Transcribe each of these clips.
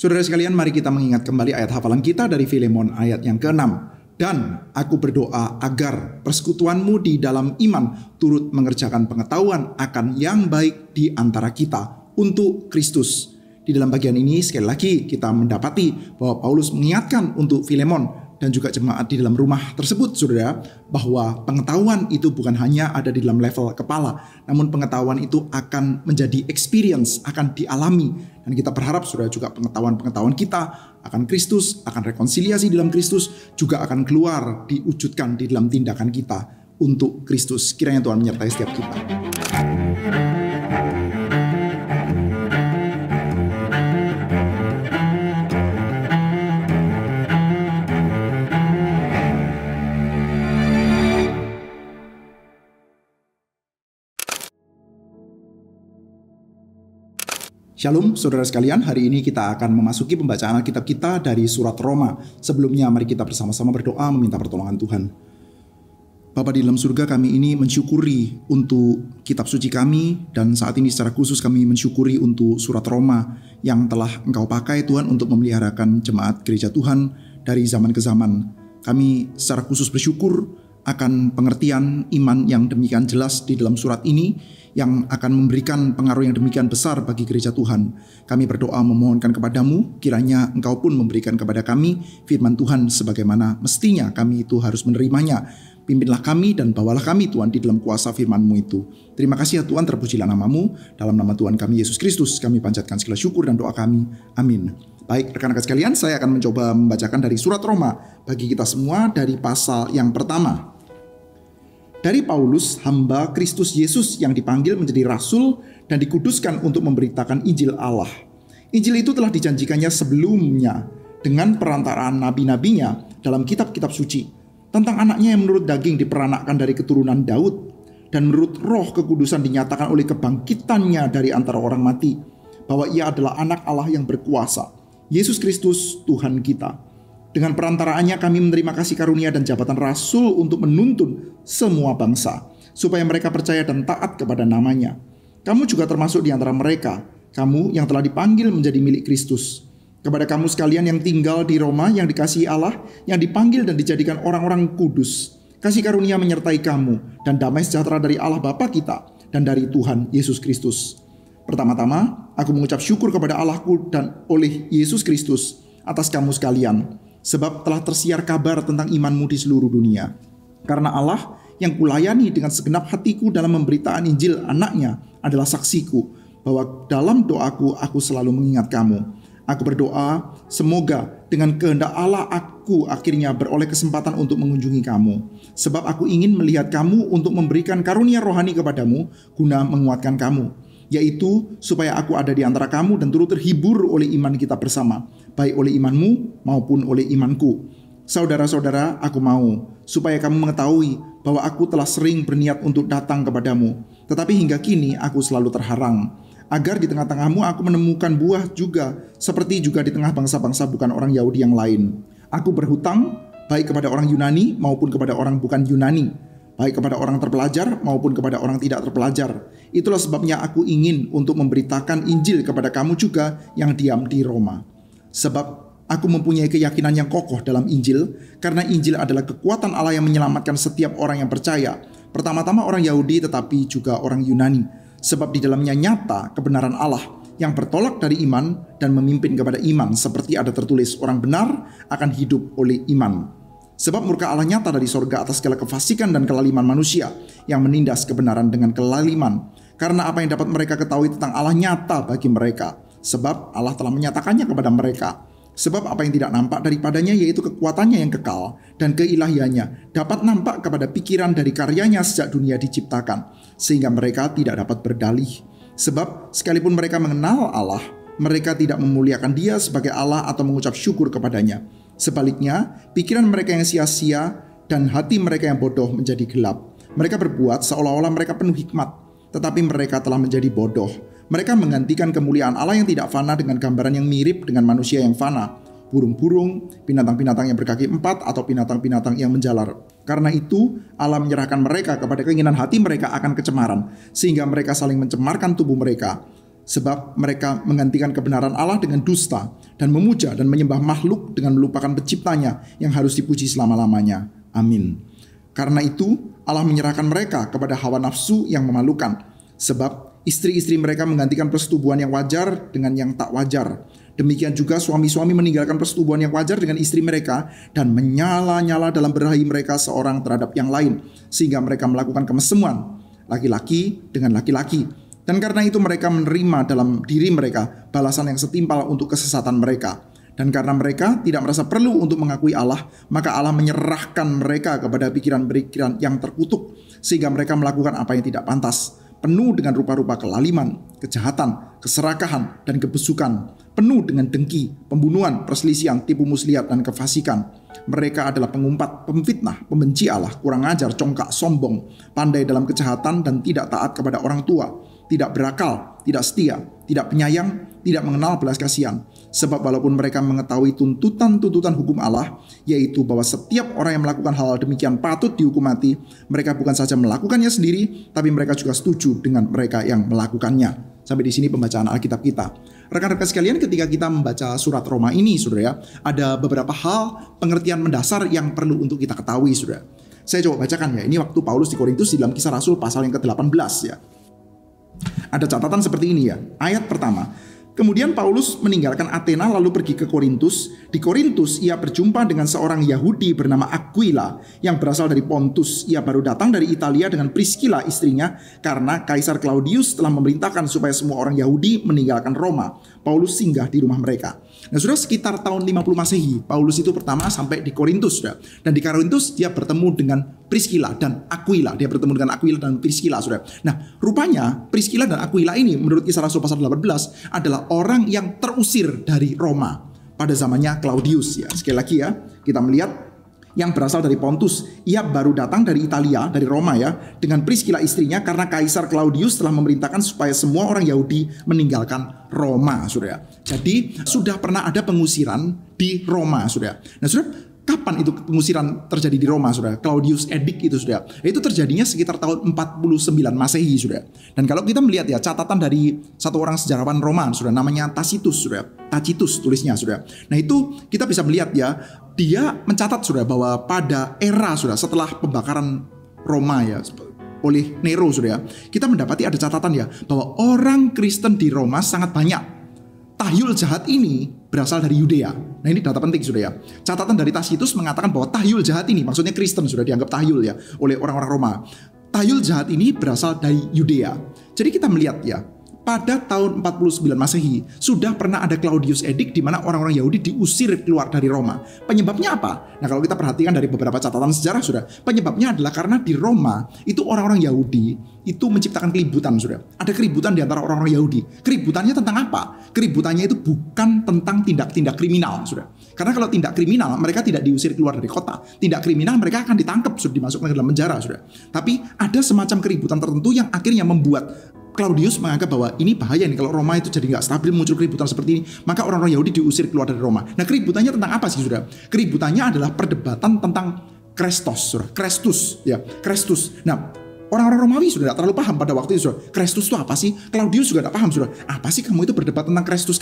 Saudara sekalian, mari kita mengingat kembali ayat hafalan kita dari Filemon ayat yang ke-6. Dan aku berdoa agar persekutuanmu di dalam iman turut mengerjakan pengetahuan akan yang baik di antara kita untuk Kristus. Di dalam bagian ini sekali lagi kita mendapati bahwa Paulus mengingatkan untuk Filemon dan juga jemaat di dalam rumah tersebut, saudara, bahwa pengetahuan itu bukan hanya ada di dalam level kepala, namun pengetahuan itu akan menjadi experience, akan dialami. Dan kita berharap, saudara, juga pengetahuan kita akan Kristus, akan rekonsiliasi di dalam Kristus, juga akan keluar, diwujudkan di dalam tindakan kita untuk Kristus. Kiranya Tuhan menyertai setiap kita. Shalom saudara sekalian, hari ini kita akan memasuki pembacaan Alkitab kita dari surat Roma. Sebelumnya mari kita bersama-sama berdoa meminta pertolongan Tuhan. Bapa di dalam surga, kami ini mensyukuri untuk kitab suci kami, dan saat ini secara khusus kami mensyukuri untuk surat Roma yang telah Engkau pakai Tuhan untuk memeliharakan jemaat gereja Tuhan dari zaman ke zaman. Kami secara khusus bersyukur akan pengertian iman yang demikian jelas di dalam surat ini, yang akan memberikan pengaruh yang demikian besar bagi gereja Tuhan. Kami berdoa memohonkan kepadamu, kiranya Engkau pun memberikan kepada kami firman Tuhan sebagaimana mestinya kami itu harus menerimanya. Pimpinlah kami dan bawalah kami Tuhan di dalam kuasa firman-Mu itu. Terima kasih ya Tuhan, terpujilah nama-Mu. Dalam nama Tuhan kami Yesus Kristus, kami panjatkan segala syukur dan doa kami. Amin. Baik rekan-rekan sekalian, saya akan mencoba membacakan dari surat Roma bagi kita semua dari pasal yang pertama. Dari Paulus, hamba Kristus Yesus yang dipanggil menjadi rasul dan dikuduskan untuk memberitakan Injil Allah. Injil itu telah dijanjikannya sebelumnya dengan perantaraan nabi-nabinya dalam kitab-kitab suci, tentang anaknya yang menurut daging diperanakkan dari keturunan Daud, dan menurut roh kekudusan dinyatakan oleh kebangkitannya dari antara orang mati, bahwa ia adalah anak Allah yang berkuasa, Yesus Kristus Tuhan kita. Dengan perantaraannya kami menerima kasih karunia dan jabatan rasul untuk menuntun semua bangsa, supaya mereka percaya dan taat kepada namanya. Kamu juga termasuk di antara mereka, kamu yang telah dipanggil menjadi milik Kristus. Kepada kamu sekalian yang tinggal di Roma, yang dikasihi Allah, yang dipanggil dan dijadikan orang-orang kudus, kasih karunia menyertai kamu, dan damai sejahtera dari Allah Bapa kita, dan dari Tuhan Yesus Kristus. Pertama-tama, aku mengucap syukur kepada Allahku dan oleh Yesus Kristus atas kamu sekalian, sebab telah tersiar kabar tentang imanmu di seluruh dunia. Karena Allah yang kulayani dengan segenap hatiku dalam pemberitaan Injil anaknya adalah saksiku, bahwa dalam doaku aku selalu mengingat kamu. Aku berdoa, semoga dengan kehendak Allah aku akhirnya beroleh kesempatan untuk mengunjungi kamu. Sebab aku ingin melihat kamu untuk memberikan karunia rohani kepadamu, guna menguatkan kamu, yaitu supaya aku ada di antara kamu dan turut terhibur oleh iman kita bersama, baik oleh imanmu maupun oleh imanku. Saudara-saudara, aku mau supaya kamu mengetahui bahwa aku telah sering berniat untuk datang kepadamu, tetapi hingga kini aku selalu terharang, agar di tengah-tengahmu aku menemukan buah juga, seperti juga di tengah bangsa-bangsa bukan orang Yahudi yang lain. Aku berhutang baik kepada orang Yunani maupun kepada orang bukan Yunani, baik kepada orang terpelajar maupun kepada orang tidak terpelajar. Itulah sebabnya aku ingin untuk memberitakan Injil kepada kamu juga yang diam di Roma. Sebab aku mempunyai keyakinan yang kokoh dalam Injil, karena Injil adalah kekuatan Allah yang menyelamatkan setiap orang yang percaya, pertama-tama orang Yahudi tetapi juga orang Yunani. Sebab di dalamnya nyata kebenaran Allah yang bertolak dari iman dan memimpin kepada iman, seperti ada tertulis, orang benar akan hidup oleh iman. Sebab murka Allah nyata dari sorga atas segala kefasikan dan kelaliman manusia yang menindas kebenaran dengan kelaliman. Karena apa yang dapat mereka ketahui tentang Allah nyata bagi mereka, sebab Allah telah menyatakannya kepada mereka. Sebab apa yang tidak nampak daripadanya, yaitu kekuatannya yang kekal dan keilahiannya, dapat nampak kepada pikiran dari karyanya sejak dunia diciptakan, sehingga mereka tidak dapat berdalih. Sebab sekalipun mereka mengenal Allah, mereka tidak memuliakan Dia sebagai Allah atau mengucap syukur kepadanya. Sebaliknya, pikiran mereka yang sia-sia dan hati mereka yang bodoh menjadi gelap. Mereka berbuat seolah-olah mereka penuh hikmat, tetapi mereka telah menjadi bodoh. Mereka menggantikan kemuliaan Allah yang tidak fana dengan gambaran yang mirip dengan manusia yang fana, burung-burung, binatang-binatang yang berkaki 4, atau binatang-binatang yang menjalar. Karena itu, Allah menyerahkan mereka kepada keinginan hati mereka akan kecemaran, sehingga mereka saling mencemarkan tubuh mereka. Sebab mereka menggantikan kebenaran Allah dengan dusta dan memuja dan menyembah makhluk dengan melupakan penciptanya yang harus dipuji selama-lamanya. Amin. Karena itu Allah menyerahkan mereka kepada hawa nafsu yang memalukan. Sebab istri-istri mereka menggantikan persetubuhan yang wajar dengan yang tak wajar. Demikian juga suami-suami meninggalkan persetubuhan yang wajar dengan istri mereka dan menyala-nyala dalam berahi mereka seorang terhadap yang lain, sehingga mereka melakukan kemesemuan laki-laki dengan laki-laki. Dan karena itu mereka menerima dalam diri mereka balasan yang setimpal untuk kesesatan mereka. Dan karena mereka tidak merasa perlu untuk mengakui Allah, maka Allah menyerahkan mereka kepada pikiran-pikiran yang terkutuk, sehingga mereka melakukan apa yang tidak pantas, penuh dengan rupa-rupa kelaliman, kejahatan, keserakahan, dan kebusukan, penuh dengan dengki, pembunuhan, perselisihan, tipu muslihat, dan kefasikan. Mereka adalah pengumpat, pemfitnah, pembenci Allah, kurang ajar, congkak, sombong, pandai dalam kejahatan, dan tidak taat kepada orang tua, tidak berakal, tidak setia, tidak penyayang, tidak mengenal belas kasihan. Sebab walaupun mereka mengetahui tuntutan-tuntutan hukum Allah, yaitu bahwa setiap orang yang melakukan hal demikian patut dihukum mati, mereka bukan saja melakukannya sendiri, tapi mereka juga setuju dengan mereka yang melakukannya. Sampai di sini pembacaan Alkitab kita. Rekan-rekan sekalian, ketika kita membaca surat Roma ini, saudara ya, ada beberapa hal pengertian mendasar yang perlu untuk kita ketahui, saudara. Saya coba bacakan ya. Ini waktu Paulus di Korintus di dalam Kisah Rasul pasal yang ke-18 ya. Ada catatan seperti ini ya. Ayat pertama. Kemudian Paulus meninggalkan Athena lalu pergi ke Korintus. Di Korintus ia berjumpa dengan seorang Yahudi bernama Aquila yang berasal dari Pontus. Ia baru datang dari Italia dengan Priscilla istrinya karena Kaisar Claudius telah memerintahkan supaya semua orang Yahudi meninggalkan Roma. Paulus singgah di rumah mereka. Nah, sudah sekitar tahun 50 Masehi, Paulus itu pertama sampai di Korintus, sudah. Dan di Korintus dia bertemu dengan Priscilla dan Aquila. Dia bertemu dengan Aquila dan Priscilla, sudah. Nah, rupanya Priscilla dan Aquila ini menurut Kisah Rasul pasal 18 adalah orang yang terusir dari Roma pada zamannya Claudius ya. Sekali lagi ya, kita melihat yang berasal dari Pontus. Ia baru datang dari Italia, dari Roma ya, dengan Priscilla istrinya karena Kaisar Claudius telah memerintahkan supaya semua orang Yahudi meninggalkan Roma, saudara. Jadi sudah pernah ada pengusiran di Roma, saudara. Nah, saudara, kapan itu pengusiran terjadi di Roma, saudara? Claudius Edict itu, saudara. Itu terjadinya sekitar tahun 49 Masehi, saudara. Dan kalau kita melihat ya catatan dari satu orang sejarawan Roman, saudara, namanya Tacitus, saudara. Tacitus tulisnya, saudara. Nah, itu kita bisa melihat ya, dia mencatat, saudara, bahwa pada era, saudara, setelah pembakaran Roma ya oleh Nero, saudara, kita mendapati ada catatan ya bahwa orang Kristen di Roma sangat banyak. Tahyul jahat ini berasal dari Yudea. Nah, ini data penting, saudara ya. Catatan dari Tacitus mengatakan bahwa tahyul jahat ini, maksudnya Kristen, sudah dianggap tahyul ya oleh orang-orang Roma. Tahyul jahat ini berasal dari Yudea. Jadi kita melihat ya, pada tahun 49 Masehi sudah pernah ada Claudius Edict di mana orang-orang Yahudi diusir keluar dari Roma. Penyebabnya apa? Nah, kalau kita perhatikan dari beberapa catatan sejarah, sudah, penyebabnya adalah karena di Roma itu orang-orang Yahudi itu menciptakan keributan, sudah. Ada keributan di antara orang-orang Yahudi. Keributannya tentang apa? Keributannya itu bukan tentang tindak-tindak kriminal, sudah. Karena kalau tindak kriminal mereka tidak diusir keluar dari kota. Tindak kriminal mereka akan ditangkap, sudah, dimasukkan ke dalam penjara, sudah. Tapi ada semacam keributan tertentu yang akhirnya membuat Claudius menganggap bahwa ini bahaya nih kalau Roma itu jadi nggak stabil, muncul keributan seperti ini, maka orang-orang Yahudi diusir keluar dari Roma. Nah, keributannya tentang apa sih, saudara? Keributannya adalah perdebatan tentang Kristus, saudara. Kristus, ya, Kristus. Nah, orang-orang Romawi sudah tidak terlalu paham pada waktu itu, saudara. Kristus itu apa sih? Claudius juga tidak paham, saudara. Apa sih kamu itu berdebat tentang Kristus?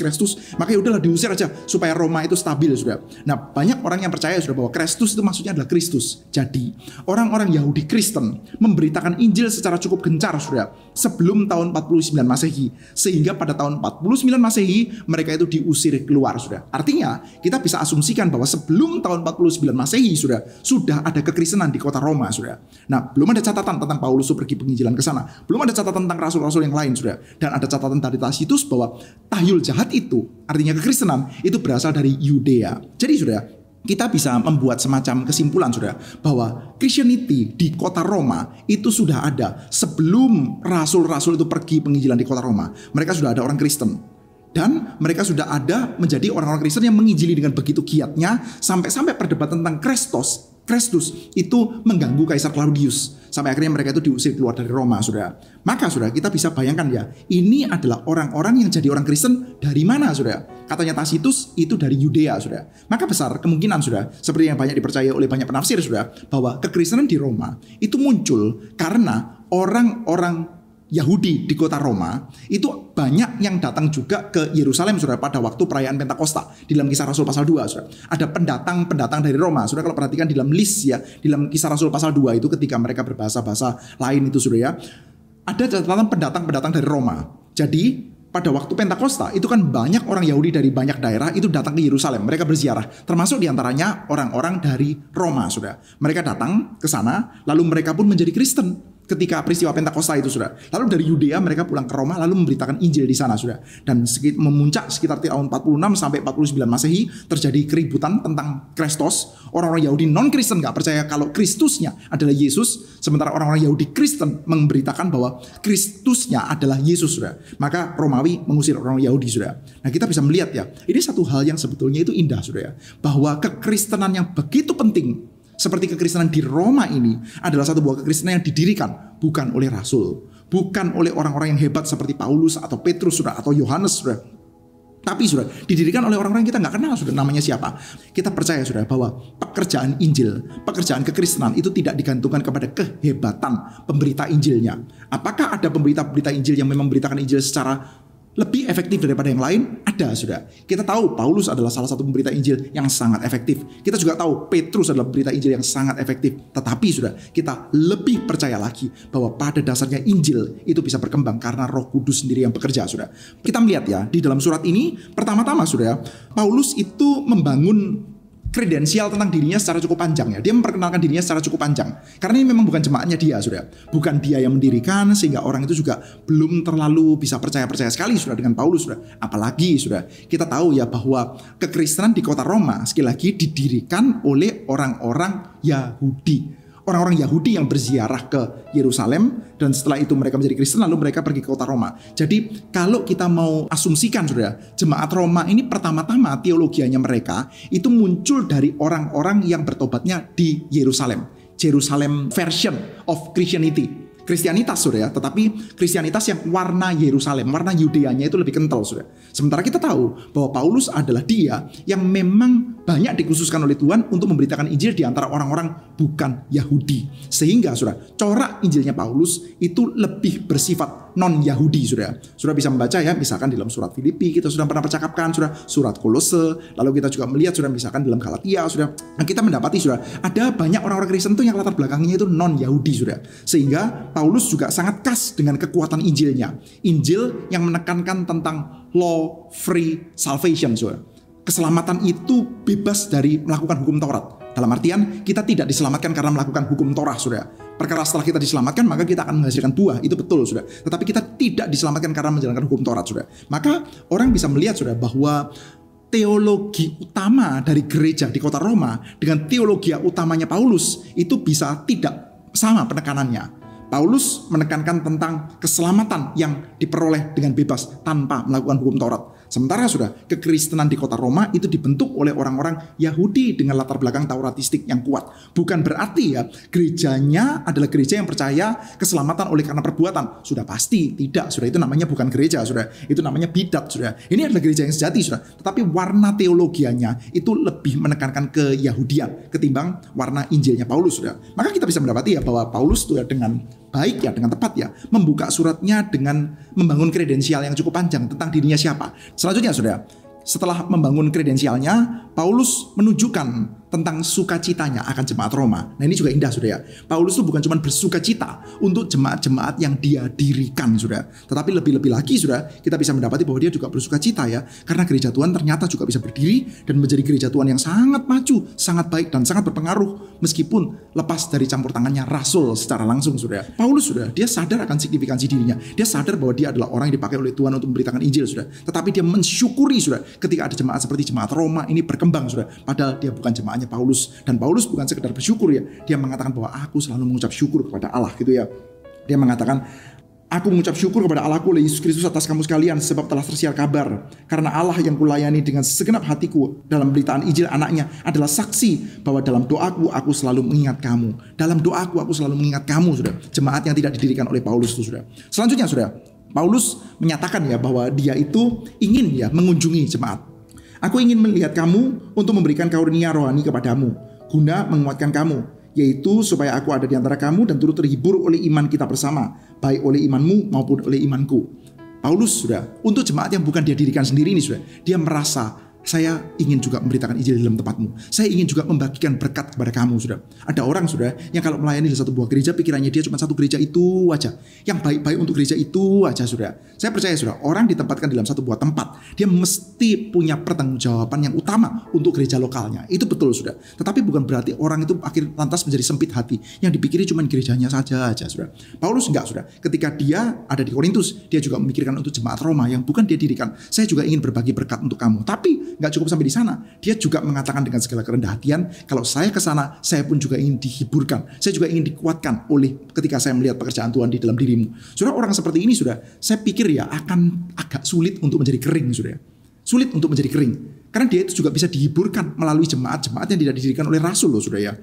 Maka ya udahlah diusir aja supaya Roma itu stabil, saudara. Nah, banyak orang yang percaya, saudara, bahwa Kristus itu maksudnya adalah Kristus. Jadi, orang-orang Yahudi Kristen memberitakan Injil secara cukup gencar, saudara, sebelum tahun 49 Masehi. Sehingga pada tahun 49 Masehi mereka itu diusir keluar, saudara. Artinya, kita bisa asumsikan bahwa sebelum tahun 49 Masehi, saudara, sudah ada kekristenan di kota Roma, saudara. Nah, belum ada catatan tentang Paulus pergi penginjilan ke sana. Belum ada catatan tentang rasul-rasul yang lain, saudara. Dan ada catatan dari Tacitus bahwa tahyul jahat itu, artinya kekristenan, itu berasal dari Yudea. Jadi, saudara, kita bisa membuat semacam kesimpulan, saudara, bahwa Christianity di kota Roma itu sudah ada sebelum rasul-rasul itu pergi penginjilan di kota Roma. Mereka sudah ada orang Kristen. Dan mereka sudah ada menjadi orang-orang Kristen yang menginjili dengan begitu giatnya sampai perdebatan tentang Kristus itu mengganggu Kaisar Claudius. Sampai akhirnya mereka itu diusir keluar dari Roma, saudara. Maka, saudara, kita bisa bayangkan ya, ini adalah orang-orang yang jadi orang Kristen dari mana, saudara? Katanya Tacitus itu dari Yudea, saudara. Maka besar kemungkinan, saudara, seperti yang banyak dipercaya oleh banyak penafsir, saudara, bahwa kekristenan di Roma itu muncul karena orang-orang Yahudi di kota Roma itu banyak yang datang juga ke Yerusalem, saudara, pada waktu perayaan Pentakosta. Di dalam Kisah Rasul pasal 2, saudara, ada pendatang dari Roma. Saudara kalau perhatikan di dalam list ya, di dalam Kisah Rasul pasal 2 itu ketika mereka berbahasa-bahasa lain itu, saudara ya, ada catatan pendatang dari Roma. Jadi pada waktu Pentakosta itu kan banyak orang Yahudi dari banyak daerah itu datang ke Yerusalem. Mereka berziarah, termasuk diantaranya orang-orang dari Roma, saudara. Mereka datang ke sana, lalu mereka pun menjadi Kristen ketika peristiwa Pentakosta itu, saudara. Lalu dari Yudea mereka pulang ke Roma lalu memberitakan Injil di sana, saudara. Dan memuncak sekitar tahun 46 sampai 49 Masehi terjadi keributan tentang Kristus. Orang-orang Yahudi non-Kristen gak percaya kalau Kristusnya adalah Yesus, sementara orang-orang Yahudi Kristen memberitakan bahwa Kristusnya adalah Yesus, saudara. Maka Romawi mengusir orang Yahudi, saudara. Nah, kita bisa melihat ya, ini satu hal yang sebetulnya itu indah, saudara, bahwa kekristenan yang begitu penting seperti kekristenan di Roma ini adalah satu buah kekristenan yang didirikan bukan oleh rasul, bukan oleh orang-orang yang hebat seperti Paulus atau Petrus, saudara, atau Yohanes, saudara. Tapi, saudara, didirikan oleh orang-orang yang kita nggak kenal, saudara, namanya siapa. Kita percaya, saudara, bahwa pekerjaan Injil, pekerjaan kekristenan itu tidak digantungkan kepada kehebatan pemberita Injilnya. Apakah ada pemberita-pemberita Injil yang memang memberitakan Injil secara lebih efektif daripada yang lain? Ada, saudara. Kita tahu Paulus adalah salah satu pemberita Injil yang sangat efektif. Kita juga tahu Petrus adalah pemberita Injil yang sangat efektif. Tetapi, saudara, kita lebih percaya lagi bahwa pada dasarnya Injil itu bisa berkembang karena Roh Kudus sendiri yang bekerja, saudara. Kita melihat ya, di dalam surat ini pertama-tama, saudara, Paulus itu membangun kredensial tentang dirinya secara cukup panjang ya. Dia memperkenalkan dirinya secara cukup panjang. Karena ini memang bukan jemaatnya dia, saudara. Bukan dia yang mendirikan, sehingga orang itu juga belum terlalu bisa percaya sekali, saudara, dengan Paulus, saudara. Apalagi, saudara, kita tahu ya bahwa kekristenan di kota Roma sekali lagi didirikan oleh orang-orang Yahudi. Orang-orang Yahudi yang berziarah ke Yerusalem dan setelah itu mereka menjadi Kristen lalu mereka pergi ke kota Roma. Jadi kalau kita mau asumsikan, saudara, jemaat Roma ini pertama-tama teologianya mereka itu muncul dari orang-orang yang bertobatnya di Yerusalem. Jerusalem version of Christianity. Kristianitas, saudara, tetapi Kristianitas yang warna Yerusalem, warna Yudeanya itu lebih kental, saudara. Sementara kita tahu bahwa Paulus adalah dia yang memang banyak dikhususkan oleh Tuhan untuk memberitakan Injil di antara orang-orang bukan Yahudi. Sehingga, saudara, corak Injilnya Paulus itu lebih bersifat non-Yahudi, saudara. Saudara bisa membaca ya, misalkan dalam surat Filipi kita sudah pernah percakapkan, saudara, surat Kolose, lalu kita juga melihat, saudara, misalkan dalam Galatia, saudara. Nah, kita mendapati, saudara, ada banyak orang-orang Kristen itu yang latar belakangnya itu non-Yahudi, saudara. Sehingga Paulus juga sangat khas dengan kekuatan Injilnya. Injil yang menekankan tentang law free salvation, saudara. Keselamatan itu bebas dari melakukan hukum Taurat. Dalam artian kita tidak diselamatkan karena melakukan hukum Torah, saudara. Perkara setelah kita diselamatkan maka kita akan menghasilkan buah, itu betul, saudara. Tetapi kita tidak diselamatkan karena menjalankan hukum Taurat, saudara. Maka orang bisa melihat, saudara, bahwa teologi utama dari gereja di kota Roma dengan teologi utamanya Paulus itu bisa tidak sama penekanannya. Paulus menekankan tentang keselamatan yang diperoleh dengan bebas tanpa melakukan hukum Taurat. Sementara, saudara, kekristenan di kota Roma itu dibentuk oleh orang-orang Yahudi dengan latar belakang Tauratistik yang kuat. Bukan berarti ya gerejanya adalah gereja yang percaya keselamatan oleh karena perbuatan. Sudah pasti tidak, saudara. Itu namanya bukan gereja, saudara. Itu namanya bidat, saudara. Ini adalah gereja yang sejati, saudara. Tetapi warna teologianya itu lebih menekankan ke Yahudian ketimbang warna Injilnya Paulus, saudara. Maka kita bisa mendapati ya bahwa Paulus itu ya dengan baik ya, dengan tepat ya, membuka suratnya dengan membangun kredensial yang cukup panjang tentang dirinya siapa. Selanjutnya, saudara, setelah membangun kredensialnya, Paulus menunjukkan tentang sukacitanya akan jemaat Roma. Nah, ini juga indah, saudara. Paulus itu bukan cuma bersukacita untuk jemaat-jemaat yang dia dirikan, saudara. Tetapi lebih-lebih lagi, saudara, kita bisa mendapati bahwa dia juga bersukacita ya, karena gereja Tuhan ternyata juga bisa berdiri dan menjadi gereja Tuhan yang sangat maju, sangat baik dan sangat berpengaruh meskipun lepas dari campur tangannya rasul secara langsung, saudara. Paulus, saudara, dia sadar akan signifikansi dirinya. Dia sadar bahwa dia adalah orang yang dipakai oleh Tuhan untuk memberitakan Injil, saudara. Tetapi dia mensyukuri, saudara, ketika ada jemaat seperti jemaat Roma ini berkembang, saudara. Padahal dia bukan jemaatnya Paulus, dan Paulus bukan sekedar bersyukur ya, dia mengatakan bahwa aku selalu mengucap syukur kepada Allah, gitu ya. Dia mengatakan, aku mengucap syukur kepada Allahku oleh Yesus Kristus atas kamu sekalian, sebab telah tersiar kabar, karena Allah yang kulayani dengan segenap hatiku dalam beritaan Injil anaknya adalah saksi bahwa dalam doaku aku selalu mengingat kamu. Dalam doaku aku selalu mengingat kamu, saudara. Jemaat yang tidak didirikan oleh Paulus itu, saudara. Selanjutnya, saudara, Paulus menyatakan ya bahwa dia itu ingin ya mengunjungi jemaat. Aku ingin melihat kamu untuk memberikan karunia rohani kepadamu, guna menguatkan kamu. yaitu supaya aku ada di antara kamu dan turut terhibur oleh iman kita bersama, baik oleh imanmu maupun oleh imanku. Paulus sudah, untuk jemaat yang bukan dia dirikan sendiri ini sudah, dia merasa, saya ingin juga memberitakan Injil di dalam tempatmu. Saya ingin juga membagikan berkat kepada kamu, sudah. Ada orang, sudah, yang kalau melayani di satu buah gereja, pikirannya dia cuma satu gereja itu aja. Yang baik-baik untuk gereja itu aja, sudah. Saya percaya, sudah, orang ditempatkan dalam satu buah tempat, dia mesti punya pertanggungjawaban yang utama untuk gereja lokalnya. Itu betul, sudah. Tetapi bukan berarti orang itu akhir lantas menjadi sempit hati. Yang dipikiri cuma gerejanya saja aja, sudah. Paulus enggak, sudah. Ketika dia ada di Korintus, dia juga memikirkan untuk jemaat Roma yang bukan dia dirikan. Saya juga ingin berbagi berkat untuk kamu. Tapi nggak cukup sampai di sana. Dia juga mengatakan dengan segala kerendahan hatian, kalau saya ke sana, saya pun juga ingin dihiburkan. Saya juga ingin dikuatkan oleh ketika saya melihat pekerjaan Tuhan di dalam dirimu. Saudara, orang seperti ini, sudah, saya pikir ya akan agak sulit untuk menjadi kering, sudah. Sulit untuk menjadi kering. Karena dia itu juga bisa dihiburkan melalui jemaat-jemaat yang tidak didirikan oleh Rasul loh, sudah ya.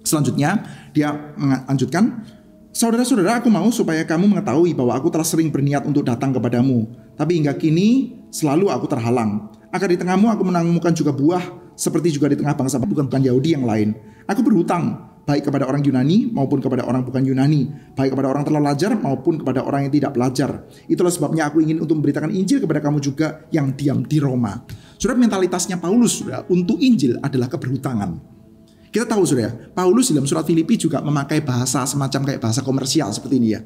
Selanjutnya, dia melanjutkan, saudara-saudara, aku mau supaya kamu mengetahui bahwa aku telah sering berniat untuk datang kepadamu. Tapi hingga kini selalu aku terhalang. Agar di tengahmu aku menemukan juga buah, seperti juga di tengah bangsa bukan Yahudi yang lain. Aku berhutang, baik kepada orang Yunani maupun kepada orang bukan Yunani, baik kepada orang terpelajar maupun kepada orang yang tidak pelajar. Itulah sebabnya aku ingin untuk memberitakan Injil kepada kamu juga yang diam di Roma. Saudara, mentalitasnya Paulus, saudara, untuk Injil adalah keberhutangan. Kita tahu, saudara, Paulus dalam surat Filipi juga memakai bahasa semacam kayak bahasa komersial seperti ini ya.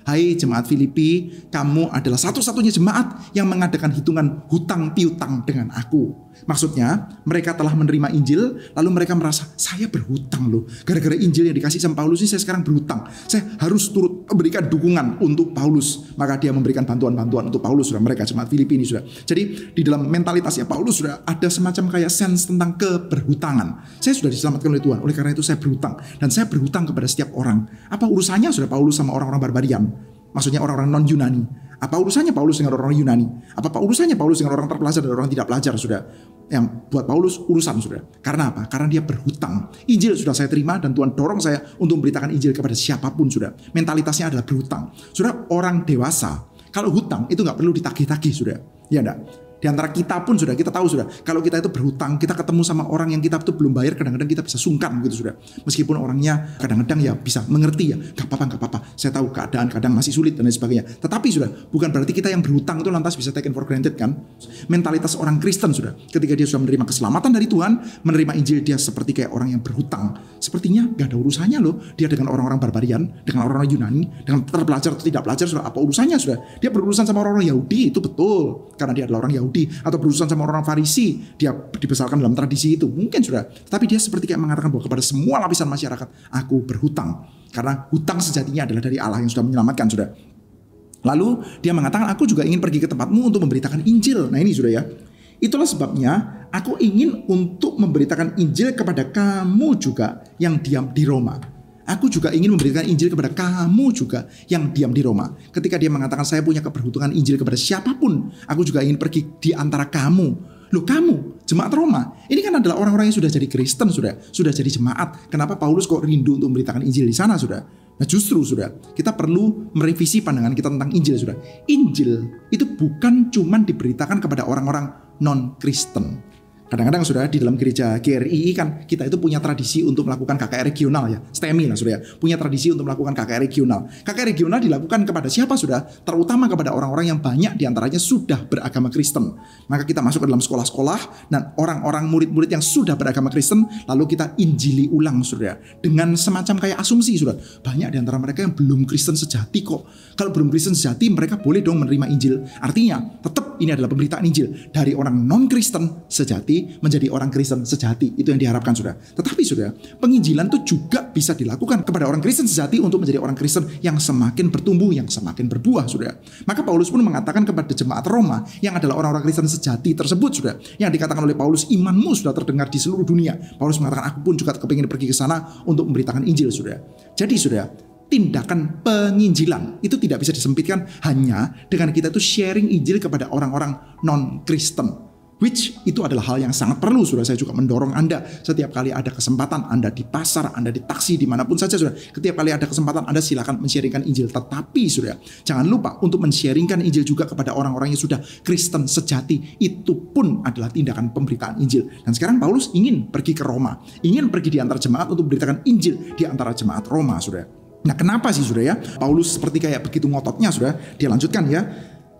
Hai jemaat Filipi, kamu adalah satu-satunya jemaat yang mengadakan hitungan hutang piutang dengan aku. Maksudnya, mereka telah menerima Injil, lalu mereka merasa, saya berhutang loh. Gara-gara Injil yang dikasih sama Paulus ini, saya sekarang berhutang. Saya harus turut memberikan dukungan untuk Paulus. Maka dia memberikan bantuan-bantuan untuk Paulus, sudah, mereka jemaat Filipi ini, sudah. Jadi, di dalam mentalitasnya Paulus, sudah, ada semacam kayak sense tentang keberhutangan. Saya sudah diselamatkan oleh Tuhan, oleh karena itu saya berhutang. Dan saya berhutang kepada setiap orang. Apa urusannya, sudah, Paulus sama orang-orang barbarian? Maksudnya orang-orang non-Yunani. Apa urusannya Paulus dengan orang-orang Yunani? Apa urusannya Paulus dengan orang terpelajar dan orang tidak pelajar, sudah? Yang buat Paulus urusan, sudah. Karena apa? Karena dia berhutang. Injil sudah saya terima dan Tuhan dorong saya untuk memberitakan Injil kepada siapapun, sudah. Mentalitasnya adalah berhutang. Sudah, orang dewasa, kalau hutang itu nggak perlu ditagih-tagih, sudah. Ya enggak? Di antara kita pun, sudah, kita tahu, sudah, kalau kita itu berhutang, kita ketemu sama orang yang kita itu belum bayar, kadang-kadang kita bisa sungkan gitu, sudah. Meskipun orangnya kadang-kadang ya bisa mengerti ya, gak apa-apa, saya tahu keadaan kadang masih sulit dan lain sebagainya. Tetapi, sudah, bukan berarti kita yang berhutang itu lantas bisa taken for granted, kan? Mentalitas orang Kristen, sudah, ketika dia sudah menerima keselamatan dari Tuhan, menerima Injil, dia seperti kayak orang yang berhutang. Sepertinya gak ada urusannya loh dia dengan orang-orang barbarian, dengan orang-orang Yunani, dengan terpelajar atau tidak pelajar, sudah. Apa urusannya, sudah? Dia berurusan sama orang-orang Yahudi, itu betul, karena dia adalah orang Yahudi. Atau berurusan sama orang Farisi, dia dibesarkan dalam tradisi itu, mungkin, sudah. Tapi dia seperti kayak mengatakan bahwa kepada semua lapisan masyarakat, aku berhutang, karena hutang sejatinya adalah dari Allah yang sudah menyelamatkan, sudah. Lalu dia mengatakan, aku juga ingin pergi ke tempatmu untuk memberitakan Injil. Nah ini, sudah ya, itulah sebabnya aku ingin untuk memberitakan Injil kepada kamu juga yang diam di Roma. Aku juga ingin memberikan Injil kepada kamu juga yang diam di Roma. Ketika dia mengatakan saya punya keberhutangan Injil kepada siapapun, aku juga ingin pergi di antara kamu. Loh, kamu, jemaat Roma, ini kan adalah orang-orang yang sudah jadi Kristen, sudah jadi jemaat. Kenapa Paulus kok rindu untuk memberitakan Injil di sana, sudah? Nah justru, sudah, kita perlu merevisi pandangan kita tentang Injil, sudah. Injil itu bukan cuma diberitakan kepada orang-orang non-Kristen. Kadang-kadang, sudah, di dalam gereja GRII kan kita itu punya tradisi untuk melakukan KKR regional ya, STEMI lah, sudah ya, punya tradisi untuk melakukan KKR regional. KKR regional dilakukan kepada siapa, sudah? Terutama kepada orang-orang yang banyak diantaranya sudah beragama Kristen. Maka kita masuk ke dalam sekolah-sekolah dan orang-orang murid-murid yang sudah beragama Kristen, lalu kita injili ulang, sudah, dengan semacam kayak asumsi, sudah. Banyak diantara mereka yang belum Kristen sejati kok. Kalau belum Kristen sejati, mereka boleh dong menerima Injil. Artinya tetap ini adalah pemberitaan Injil dari orang non-Kristen sejati menjadi orang Kristen sejati. Itu yang diharapkan, sudah. Tetapi, sudah, penginjilan itu juga bisa dilakukan kepada orang Kristen sejati untuk menjadi orang Kristen yang semakin bertumbuh, yang semakin berbuah, sudah. Maka Paulus pun mengatakan kepada jemaat Roma yang adalah orang-orang Kristen sejati tersebut, sudah, yang dikatakan oleh Paulus, imanmu sudah terdengar di seluruh dunia. Paulus mengatakan, aku pun juga kepingin pergi ke sana untuk memberitakan Injil, sudah. Jadi, sudah, tindakan penginjilan itu tidak bisa disempitkan hanya dengan kita itu sharing Injil kepada orang-orang non-Kristen. Which itu adalah hal yang sangat perlu, saudara. Saya juga mendorong Anda setiap kali ada kesempatan, Anda di pasar, Anda di taksi, dimanapun saja, saudara. Setiap kali ada kesempatan, Anda silakan men-sharingkan Injil. Tetapi, saudara, jangan lupa untuk men-sharingkan Injil juga kepada orang-orang yang sudah Kristen sejati. Itu pun adalah tindakan pemberitaan Injil. Dan sekarang Paulus ingin pergi ke Roma, ingin pergi di antara jemaat untuk memberitakan Injil di antara jemaat Roma, saudara. Nah, kenapa sih, saudara ya? Paulus seperti kayak begitu ngototnya, saudara. Dia lanjutkan ya.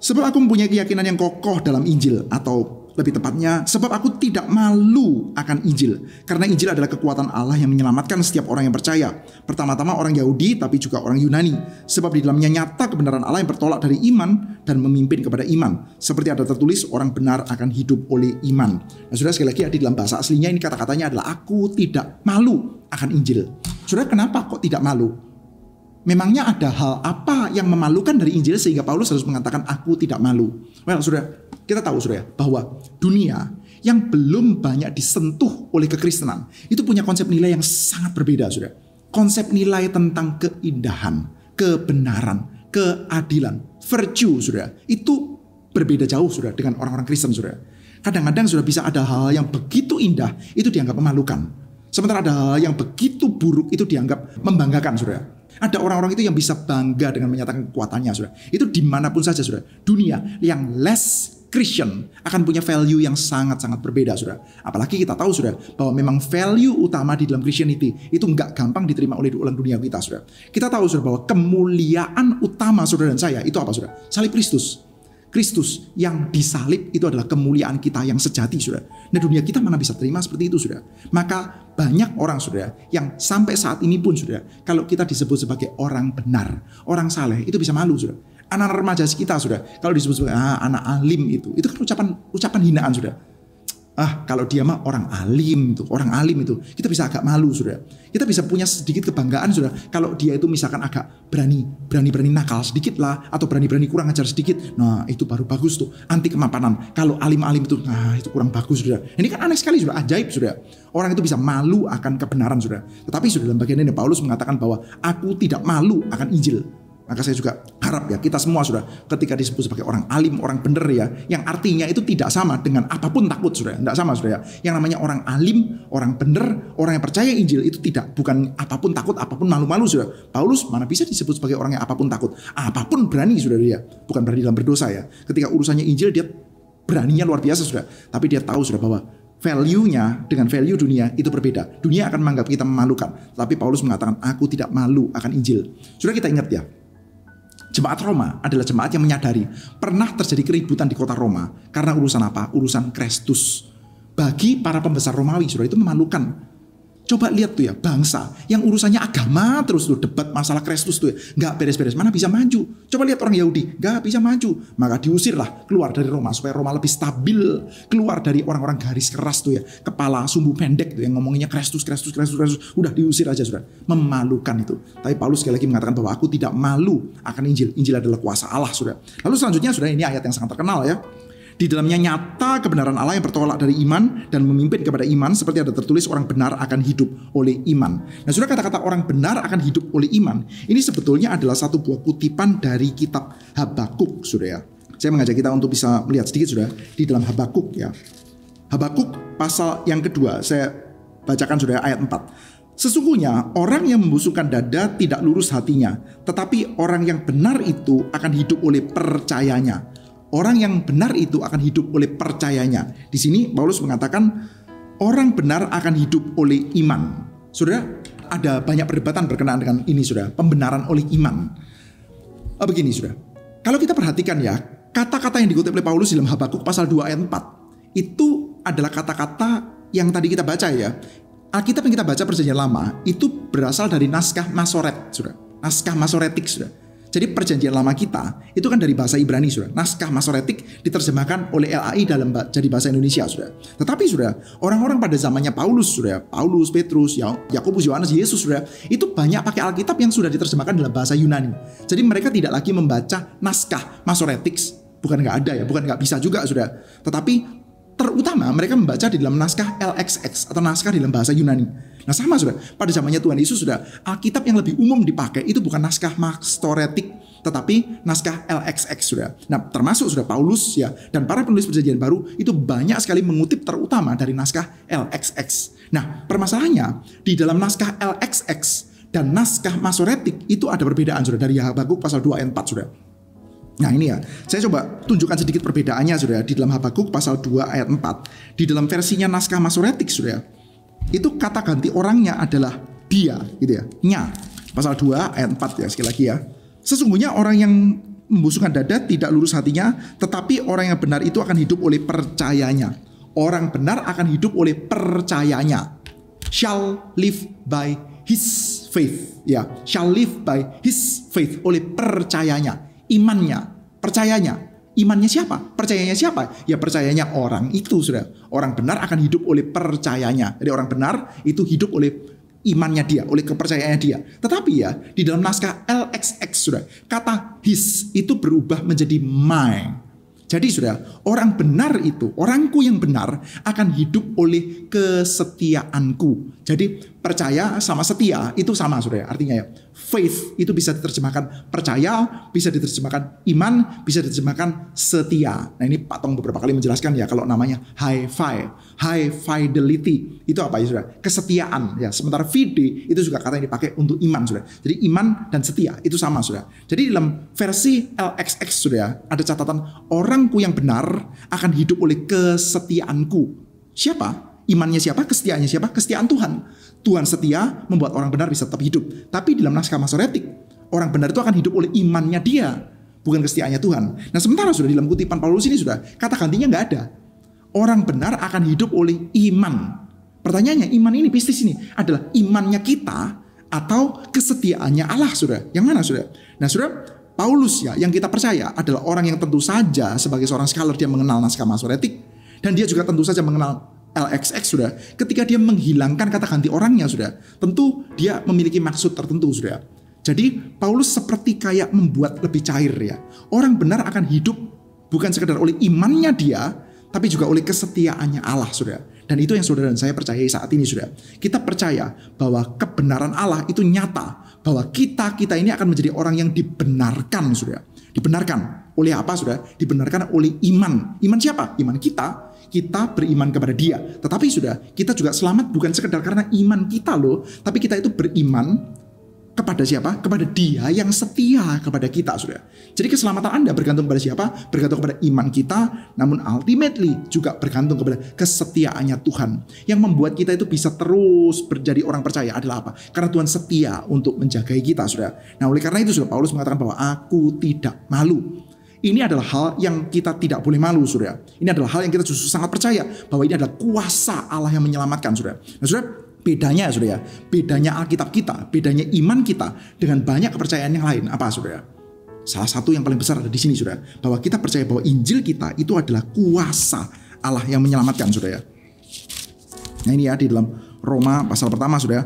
Sebab aku mempunyai keyakinan yang kokoh dalam Injil, atau lebih tepatnya, sebab aku tidak malu akan Injil. Karena Injil adalah kekuatan Allah yang menyelamatkan setiap orang yang percaya. Pertama-tama orang Yahudi, tapi juga orang Yunani. Sebab di dalamnya nyata kebenaran Allah yang bertolak dari iman dan memimpin kepada iman. Seperti ada tertulis, orang benar akan hidup oleh iman. Nah, saudara, sekali lagi di dalam bahasa aslinya ini kata-katanya adalah aku tidak malu akan Injil. Saudara, kenapa kok tidak malu? Memangnya ada hal apa yang memalukan dari Injil sehingga Paulus harus mengatakan aku tidak malu? Well, saudara, kita tahu, saudara, bahwa dunia yang belum banyak disentuh oleh kekristenan itu punya konsep nilai yang sangat berbeda, saudara. Konsep nilai tentang keindahan, kebenaran, keadilan, virtue, saudara, itu berbeda jauh, saudara, dengan orang-orang Kristen, saudara. Kadang-kadang sudah bisa ada hal yang begitu indah itu dianggap memalukan. Sementara ada hal yang begitu buruk itu dianggap membanggakan, saudara. Ada orang-orang itu yang bisa bangga dengan menyatakan kekuatannya, saudara. Itu dimanapun saja, saudara. Dunia yang less Christian akan punya value yang sangat-sangat berbeda, saudara. Apalagi kita tahu, saudara, bahwa memang value utama di dalam Christianity itu nggak gampang diterima oleh orang dunia kita, saudara. Kita tahu, saudara, bahwa kemuliaan utama saudara dan saya itu apa, saudara? Salib Kristus. Kristus yang disalib itu adalah kemuliaan kita yang sejati, saudara. Nah, dunia kita mana bisa terima seperti itu, saudara. Maka banyak orang, saudara, yang sampai saat ini pun, saudara, kalau kita disebut sebagai orang benar, orang saleh, itu bisa malu, saudara. Anak remaja kita, saudara, kalau disebut sebagai anak alim itu kan ucapan hinaan, saudara. Kalau dia mah orang alim itu kita bisa agak malu, saudara. Kita bisa punya sedikit kebanggaan, saudara, kalau dia itu misalkan agak berani nakal sedikit lah, atau berani kurang ajar sedikit. Nah, itu baru bagus tuh, anti kemapanan. Kalau alim-alim itu, itu kurang bagus, saudara. Ini kan aneh sekali, saudara, ajaib, saudara. Orang itu bisa malu akan kebenaran, saudara. Tetapi saudara, dalam bagian ini Paulus mengatakan bahwa aku tidak malu akan Injil. Maka saya juga harap ya kita semua, saudara, ketika disebut sebagai orang alim, orang bener ya, yang artinya itu tidak sama dengan apapun takut, saudara. Tidak sama, saudara. Yang namanya orang alim, orang bener, orang yang percaya Injil itu bukan apapun takut, apapun malu-malu, saudara. Paulus mana bisa disebut sebagai orang yang apapun takut, apapun berani, saudara, dia. Bukan berani dalam berdosa ya. Ketika urusannya Injil dia beraninya luar biasa, saudara. Tapi dia tahu, saudara, bahwa value-nya dengan value dunia itu berbeda. Dunia akan menganggap kita memalukan. Tapi Paulus mengatakan aku tidak malu akan Injil. Saudara, kita ingat ya, jemaat Roma adalah jemaat yang menyadari pernah terjadi keributan di kota Roma karena urusan apa? Urusan Kristus. Bagi para pembesar Romawi, saudara, itu memalukan. Coba lihat tuh ya, bangsa yang urusannya agama terus tuh, debat masalah Kristus tuh ya, nggak beres-beres, mana bisa maju. Coba lihat orang Yahudi, nggak bisa maju. Maka diusirlah keluar dari Roma supaya Roma lebih stabil. Keluar dari orang-orang garis keras tuh ya, kepala sumbu pendek tuh yang ngomonginnya Kristus. Udah diusir aja, saudara. Memalukan itu. Tapi Paulus sekali lagi mengatakan bahwa aku tidak malu akan Injil. Injil adalah kuasa Allah, saudara. Lalu selanjutnya, saudara, ini ayat yang sangat terkenal ya. Di dalamnya nyata kebenaran Allah yang bertolak dari iman dan memimpin kepada iman, seperti ada tertulis orang benar akan hidup oleh iman. Nah, saudara, kata-kata orang benar akan hidup oleh iman ini sebetulnya adalah satu buah kutipan dari kitab Habakuk, saudara ya. Saya mengajak kita untuk bisa melihat sedikit, saudara, di dalam Habakuk ya. Habakuk pasal yang kedua, saya bacakan, saudara, ayat 4. Sesungguhnya orang yang membusungkan dada tidak lurus hatinya, tetapi orang yang benar itu akan hidup oleh percayanya. Orang yang benar itu akan hidup oleh percayanya. Di sini Paulus mengatakan orang benar akan hidup oleh iman. Saudara, ada banyak perdebatan berkenaan dengan ini, saudara, pembenaran oleh iman. Begini, saudara, kalau kita perhatikan ya, kata-kata yang dikutip oleh Paulus dalam Habakuk pasal 2 ayat 4 itu adalah kata-kata yang tadi kita baca ya. Alkitab yang kita baca Perjanjian Lama itu berasal dari naskah Masoret, saudara. Naskah Masoretik, saudara. Jadi Perjanjian Lama kita itu kan dari bahasa Ibrani, saudara. Naskah Masoretik diterjemahkan oleh LAI jadi bahasa Indonesia, saudara. Tetapi, saudara, orang-orang pada zamannya Paulus, saudara, Paulus, Petrus, Yakobus, Yohanes, Yesus, saudara, itu banyak pakai Alkitab yang sudah diterjemahkan dalam bahasa Yunani. Jadi mereka tidak lagi membaca naskah Masoretik, bukan nggak ada ya, bukan nggak bisa juga, saudara. Tetapi terutama mereka membaca di dalam naskah LXX atau naskah di dalam bahasa Yunani. Nah sama saudara, pada zamannya Tuhan Yesus sudah Alkitab yang lebih umum dipakai itu bukan naskah Masoretik, tetapi naskah LXX sudah. Nah termasuk sudah Paulus ya dan para penulis Perjanjian Baru itu banyak sekali mengutip terutama dari naskah LXX. Nah permasalahannya di dalam naskah LXX dan naskah Masoretik itu ada perbedaan sudah dari Habakuk pasal 2 ayat 4 sudah. Nah ini ya, saya coba tunjukkan sedikit perbedaannya sudah di dalam Habakuk pasal 2 ayat 4. Di dalam versinya naskah Masoretik sudah, itu kata ganti orangnya adalah dia gitu ya, nya. Pasal 2 ayat 4 ya, sekali lagi ya. Sesungguhnya orang yang membusungkan dada tidak lurus hatinya, tetapi orang yang benar itu akan hidup oleh percayanya. Orang benar akan hidup oleh percayanya. Shall live by his faith ya, shall live by his faith, oleh percayanya. Imannya, percayanya. Imannya siapa? Percayanya siapa? Ya percayanya orang itu sudah. Orang benar akan hidup oleh percayanya. Jadi orang benar itu hidup oleh imannya dia, oleh kepercayaannya dia. Tetapi ya di dalam naskah LXX sudah, kata his itu berubah menjadi my. Jadi sudah, orang benar itu, orangku yang benar akan hidup oleh kesetiaanku. Jadi percaya sama setia itu sama sudah ya. Artinya ya, faith itu bisa diterjemahkan percaya, bisa diterjemahkan iman, bisa diterjemahkan setia. Nah ini Pak Tong beberapa kali menjelaskan ya kalau namanya high fidelity itu apa ya sudah? Kesetiaan ya. Sementara fide itu juga kata yang dipakai untuk iman sudah. Jadi iman dan setia itu sama sudah. Jadi dalam versi LXX sudah ya, ada catatan orangku yang benar akan hidup oleh kesetiaanku. Siapa? Imannya siapa? Kesetiaannya siapa? Kesetiaan Tuhan. Tuhan setia membuat orang benar bisa tetap hidup. Tapi dalam naskah Masoretik, orang benar itu akan hidup oleh imannya dia, bukan kesetiaannya Tuhan. Nah sementara sudah dalam kutipan Paulus ini sudah, kata gantinya nggak ada. Orang benar akan hidup oleh iman. Pertanyaannya, iman ini, pistis ini adalah imannya kita atau kesetiaannya Allah sudah? Yang mana sudah? Nah sudah, Paulus ya yang kita percaya adalah orang yang tentu saja sebagai seorang scholar dia mengenal naskah Masoretik, dan dia juga tentu saja mengenal LXX sudah. Ketika dia menghilangkan kata ganti orangnya sudah, tentu dia memiliki maksud tertentu sudah. Jadi Paulus seperti kayak membuat lebih cair ya. Orang benar akan hidup bukan sekedar oleh imannya dia, tapi juga oleh kesetiaannya Allah sudah. Dan itu yang saudara dan saya percayai saat ini sudah. Kita percaya bahwa kebenaran Allah itu nyata, bahwa kita ini akan menjadi orang yang dibenarkan sudah. Dibenarkan oleh apa sudah? Dibenarkan oleh iman. Iman siapa? Iman kita. Kita beriman kepada dia. Tetapi sudah, kita juga selamat bukan sekedar karena iman kita loh, tapi kita itu beriman kepada siapa? Kepada dia yang setia kepada kita sudah. Jadi keselamatan Anda bergantung kepada siapa? Bergantung kepada iman kita, namun ultimately juga bergantung kepada kesetiaannya Tuhan. Yang membuat kita itu bisa terus menjadi orang percaya adalah apa? Karena Tuhan setia untuk menjagai kita sudah. Nah oleh karena itu sudah Paulus mengatakan bahwa aku tidak malu. Ini adalah hal yang kita tidak boleh malu, saudara. Ini adalah hal yang kita justru sangat percaya bahwa ini adalah kuasa Allah yang menyelamatkan, saudara. Nah, saudara, bedanya, saudara, bedanya Alkitab kita, bedanya iman kita dengan banyak kepercayaan yang lain, apa, saudara? Salah satu yang paling besar ada di sini, saudara, bahwa kita percaya bahwa Injil kita itu adalah kuasa Allah yang menyelamatkan, saudara. Nah, ini ya di dalam Roma pasal pertama, saudara.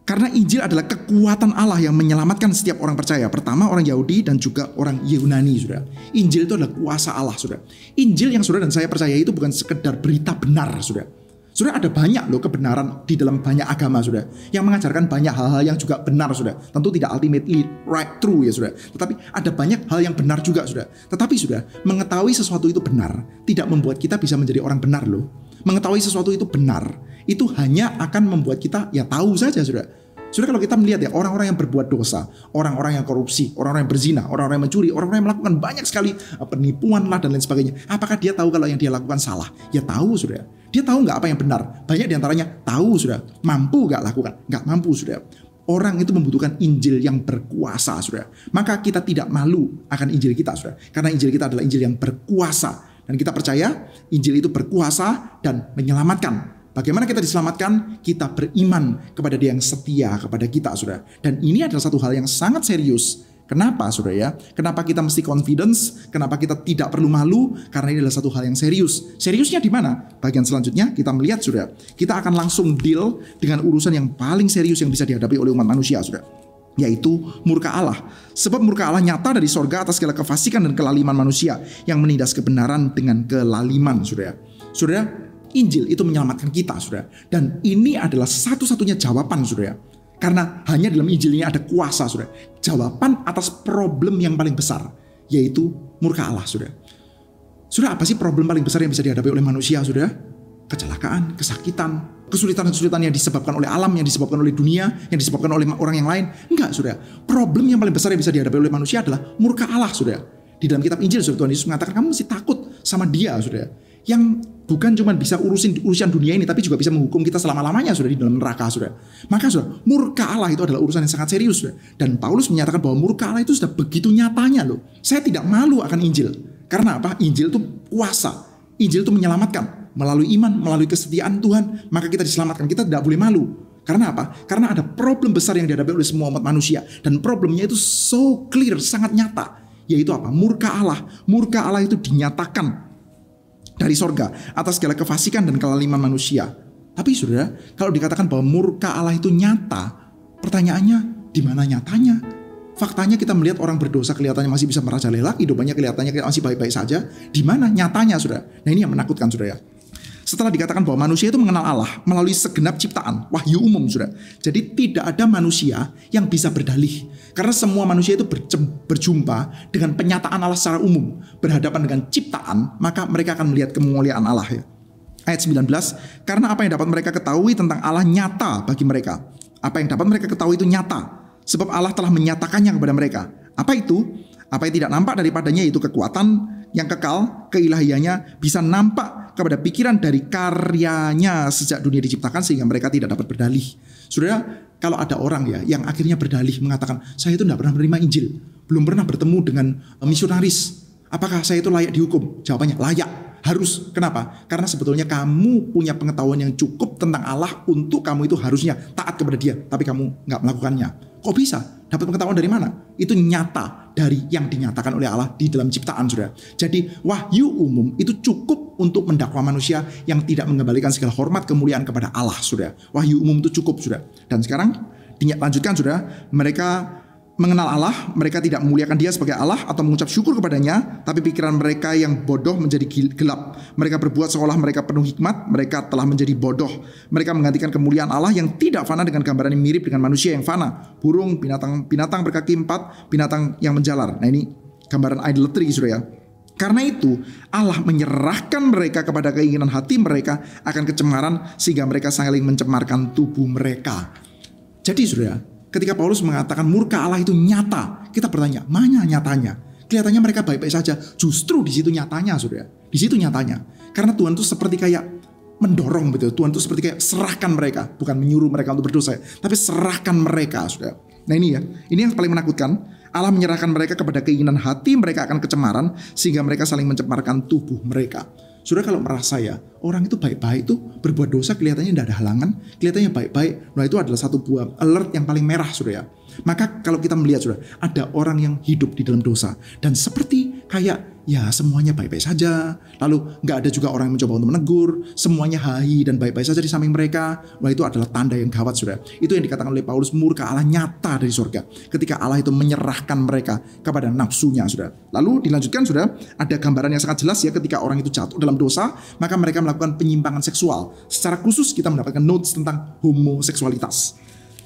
Karena Injil adalah kekuatan Allah yang menyelamatkan setiap orang percaya. Pertama orang Yahudi dan juga orang Yunani, saudara. Injil itu adalah kuasa Allah, saudara. Injil yang saudara dan saya percaya itu bukan sekedar berita benar, saudara. Saudara, ada banyak loh kebenaran di dalam banyak agama, saudara, yang mengajarkan banyak hal-hal yang juga benar, saudara. Tentu tidak ultimately right true ya, saudara. Tetapi ada banyak hal yang benar juga, saudara. Tetapi saudara, mengetahui sesuatu itu benar tidak membuat kita bisa menjadi orang benar loh. Mengetahui sesuatu itu benar itu hanya akan membuat kita ya tahu saja, saudara. Saudara, kalau kita melihat ya orang-orang yang berbuat dosa, orang-orang yang korupsi, orang-orang yang berzina, orang-orang yang mencuri, orang-orang yang melakukan banyak sekali penipuan lah dan lain sebagainya. Apakah dia tahu kalau yang dia lakukan salah? Ya tahu, saudara. Dia tahu nggak apa yang benar? Banyak diantaranya tahu, saudara. Mampu nggak lakukan? Nggak mampu, saudara. Orang itu membutuhkan Injil yang berkuasa, saudara. Maka kita tidak malu akan Injil kita, saudara. Karena Injil kita adalah Injil yang berkuasa. Dan kita percaya Injil itu berkuasa dan menyelamatkan. Bagaimana kita diselamatkan? Kita beriman kepada Dia yang setia kepada kita, saudara. Dan ini adalah satu hal yang sangat serius. Kenapa, saudara ya? Kenapa kita mesti confidence? Kenapa kita tidak perlu malu? Karena ini adalah satu hal yang serius. Seriusnya di mana? Bagian selanjutnya kita melihat, saudara. Kita akan langsung deal dengan urusan yang paling serius yang bisa dihadapi oleh umat manusia, saudara. Yaitu murka Allah. Sebab murka Allah nyata dari sorga atas segala kefasikan dan kelaliman manusia yang menindas kebenaran dengan kelaliman, saudara. Saudara, Injil itu menyelamatkan kita, saudara. Dan ini adalah satu-satunya jawaban, saudara. Karena hanya dalam Injil ini ada kuasa, saudara. Jawaban atas problem yang paling besar, yaitu murka Allah, saudara. Saudara, apa sih problem paling besar yang bisa dihadapi oleh manusia, saudara? Kecelakaan, kesakitan, kesulitan-kesulitan yang disebabkan oleh alam, yang disebabkan oleh dunia, yang disebabkan oleh orang yang lain. Enggak, saudara. Problem yang paling besar yang bisa dihadapi oleh manusia adalah murka Allah, saudara. Di dalam kitab Injil, saudara, Tuhan Yesus mengatakan kamu mesti takut sama Dia, saudara. Yang bukan cuma bisa urusan dunia ini, tapi juga bisa menghukum kita selama-lamanya, saudara, di dalam neraka, saudara. Maka, saudara, murka Allah itu adalah urusan yang sangat serius, saudara. Dan Paulus menyatakan bahwa murka Allah itu sudah begitu nyatanya loh. Saya tidak malu akan Injil. Karena apa? Injil itu kuasa. Injil itu menyelamatkan. Melalui iman, melalui kesetiaan Tuhan, maka kita diselamatkan. Kita tidak boleh malu. Karena apa? Karena ada problem besar yang dihadapi oleh semua umat manusia. Dan problemnya itu so clear, sangat nyata. Yaitu apa? Murka Allah. Murka Allah itu dinyatakan dari sorga atas segala kefasikan dan kelaliman manusia. Tapi saudara, kalau dikatakan bahwa murka Allah itu nyata, pertanyaannya di mana nyatanya? Faktanya kita melihat orang berdosa kelihatannya masih bisa merajalela, hidupannya kelihatannya masih baik-baik saja. Di mana nyatanya, saudara? Nah, ini yang menakutkan, saudara. Setelah dikatakan bahwa manusia itu mengenal Allah melalui segenap ciptaan, wahyu umum, saudara. Jadi tidak ada manusia yang bisa berdalih. Karena semua manusia itu berjumpa dengan penyataan Allah secara umum. Berhadapan dengan ciptaan, maka mereka akan melihat kemuliaan Allah, ya. Ayat 19, karena apa yang dapat mereka ketahui tentang Allah nyata bagi mereka. Apa yang dapat mereka ketahui itu nyata. Sebab Allah telah menyatakannya kepada mereka. Apa itu? Apa yang tidak nampak daripadanya, yaitu kekuatan yang kekal, keilahiannya bisa nampak kepada pikiran dari karyanya sejak dunia diciptakan, sehingga mereka tidak dapat berdalih. Saudara, kalau ada orang ya yang akhirnya berdalih mengatakan, saya itu tidak pernah menerima Injil, belum pernah bertemu dengan misionaris, apakah saya itu layak dihukum? Jawabannya layak, harus. Kenapa? Karena sebetulnya kamu punya pengetahuan yang cukup tentang Allah untuk kamu itu harusnya taat kepada Dia, tapi kamu nggak melakukannya. Kok bisa? Dapat pengetahuan dari mana? Itu nyata dari yang dinyatakan oleh Allah di dalam ciptaan, saudara. Jadi wahyu umum itu cukup untuk mendakwa manusia yang tidak mengembalikan segala hormat kemuliaan kepada Allah, saudara. Wahyu umum itu cukup, saudara. Dan sekarang dilanjutkan, saudara. Mereka mengenal Allah, mereka tidak memuliakan Dia sebagai Allah atau mengucap syukur kepadanya, tapi pikiran mereka yang bodoh menjadi gelap. Mereka berbuat seolah mereka penuh hikmat, mereka telah menjadi bodoh. Mereka menggantikan kemuliaan Allah yang tidak fana dengan gambaran yang mirip dengan manusia yang fana, burung, binatang berkaki 4, binatang yang menjalar. Nah, ini gambaran idolatry, saudara. Karena itu Allah menyerahkan mereka kepada keinginan hati mereka akan kecemaran, sehingga mereka saling mencemarkan tubuh mereka. Jadi, saudara, ketika Paulus mengatakan murka Allah itu nyata, kita bertanya, mana nyatanya? Kelihatannya mereka baik-baik saja. Justru di situ nyatanya, saudara. Di situ nyatanya. Karena Tuhan itu seperti kayak mendorong, betul. Tuhan itu seperti kayak serahkan mereka, bukan menyuruh mereka untuk berdosa, tapi serahkan mereka, saudara. Nah, ini ya, ini yang paling menakutkan. Allah menyerahkan mereka kepada keinginan hati, mereka akan kecemaran, sehingga mereka saling mencemarkan tubuh mereka. Saudara, kalau merasa ya orang itu baik-baik tuh berbuat dosa kelihatannya tidak ada halangan, kelihatannya baik-baik, nah itu adalah satu buah alert yang paling merah, saudara. Maka kalau kita melihat, saudara, ada orang yang hidup di dalam dosa dan seperti kayak ya semuanya baik-baik saja, lalu nggak ada juga orang yang mencoba untuk menegur, semuanya hahi dan baik-baik saja di samping mereka. Wah, itu adalah tanda yang gawat, saudara. Itu yang dikatakan oleh Paulus, murka Allah nyata dari surga ketika Allah itu menyerahkan mereka kepada nafsunya, saudara. Lalu dilanjutkan, saudara, ada gambaran yang sangat jelas ya, ketika orang itu jatuh dalam dosa, maka mereka melakukan penyimpangan seksual. Secara khusus kita mendapatkan notes tentang homoseksualitas.